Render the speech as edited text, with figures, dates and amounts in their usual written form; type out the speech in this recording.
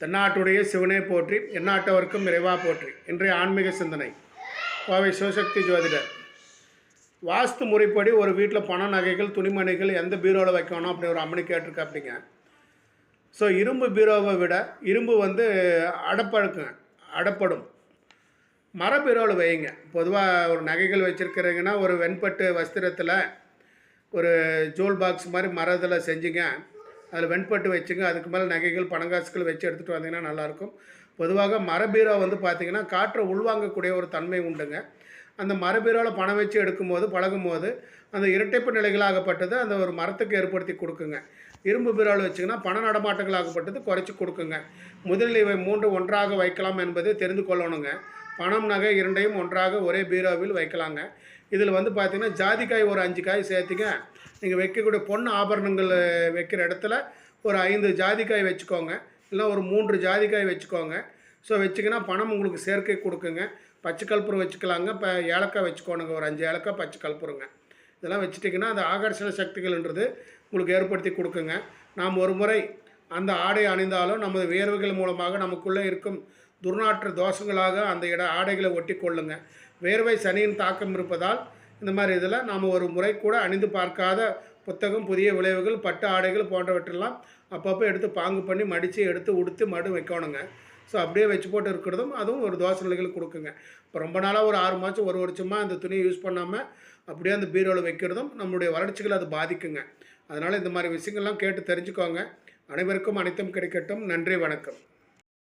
தென்னாட்டுடைய சிவனே போற்றி, எந்நாட்டவர்க்கும் இறைவா போற்றி. இன்றைய ஆன்மீக சிந்தனை. கோவை சிவசக்தி ஜோதிடர். வாஸ்து முறைப்படி ஒரு வீட்டில் பண நகைகள், துணிமணிகள் எந்த பீரோவில் வைக்கணும் அப்படி ஒரு அம்மனி கேட்டிருக்கா அப்படிங்க. ஸோ இரும்பு பீரோவை விட இரும்பு அடப்படும். மர பீரோவில் வைங்க. பொதுவாக ஒரு நகைகள் வச்சுருக்கிறீங்கன்னா ஒரு வெண்பட்டு வஸ்திரத்தில் ஒரு ஜோல் பாக்ஸ் மாதிரி மரத்தில் செஞ்சுங்க. அதில் வெண்பட்டு வச்சுங்க. அதுக்கு மேலே நகைகள் பணங்காசுகள் வச்சு எடுத்துகிட்டு வந்தீங்கன்னா நல்லாயிருக்கும். பொதுவாக மரபீரோ பார்த்திங்கன்னா காற்றை உள்வாங்கக்கூடிய ஒரு தன்மை உண்டுங்க. அந்த மரபீரோவில் பணம் வச்சு எடுக்கும்போது பழகும்போது அந்த இரட்டைப்பு நிலைகளாகப்பட்டது அந்த ஒரு மரத்துக்கு ஏற்படுத்தி கொடுக்குங்க. இரும்பு பீரோவில் வச்சிங்கன்னா பண நடமாட்டங்களாகப்பட்டது குறைச்சி கொடுக்குங்க. முதலில் இவை 3 ஒன்றாக வைக்கலாம் என்பதை தெரிந்து கொள்ளணுங்க. பணம் நகை இரண்டையும் ஒன்றாக ஒரே பீரோவில் வைக்கலாங்க. இதில் பார்த்திங்கன்னா ஜாதிக்காய் ஒரு 5 காய் சேர்த்திங்க. நீங்கள் வைக்கக்கூடிய பொண்ணு ஆபரணங்கள் வைக்கிற இடத்துல ஒரு 5 ஜாதிக்காய் வச்சுக்கோங்க. இல்லை ஒரு 3 ஜாதிக்காய் வச்சுக்கோங்க. ஸோ வச்சிங்கன்னா பணம் உங்களுக்கு சேர்க்கை கொடுக்குங்க. பச்சை கற்பூரம் வச்சுக்கலாங்க. இப்போ ஏலக்காய் வச்சுக்கோணுங்க. ஒரு 5 ஏலக்காய் பச்சை கற்பூரங்க. இதெல்லாம் வச்சுட்டிங்கன்னா அந்த ஆகர்ஷண சக்திகள்ன்றது உங்களுக்கு ஏற்படுத்தி கொடுக்குங்க. நாம் ஒரு முறை அந்த ஆடை அணிந்தாலும் நமது வியர்வைகள் மூலமாக நமக்குள்ளே இருக்கும் துர்நாற்ற தோஷங்களாக அந்த ஆடைகளை ஒட்டி கொள்ளுங்க. வேர்வை சனியின் தாக்கம் இருப்பதால் இந்த மாதிரி இதில் நாம் ஒரு முறை கூட அணிந்து பார்க்காத புத்தகம், புதிய விளைவுகள், பட்டு ஆடைகள் போன்றவற்றெல்லாம் அப்பப்போ எடுத்து பாங்கு பண்ணி மடித்து எடுத்து உடுத்து மடு வைக்கணுங்க. ஸோ அப்படியே வச்சு போட்டு இருக்கிறதும் அதுவும் ஒரு தோஷ நிலைகள் கொடுக்குங்க. இப்போ ரொம்ப நாளாக ஒரு 6 மாதம் ஒரு வருஷமாக அந்த துணியை யூஸ் பண்ணாமல் அப்படியே அந்த பீரோவில் வைக்கிறதும் நம்மளுடைய வளர்ச்சிகளை அது பாதிக்குங்க. அதனால் இந்த மாதிரி விஷயங்கள்லாம் கேட்டு தெரிஞ்சுக்கோங்க. அனைவருக்கும் அனைத்தும் கிடைக்கட்டும். நன்றி, வணக்கம்.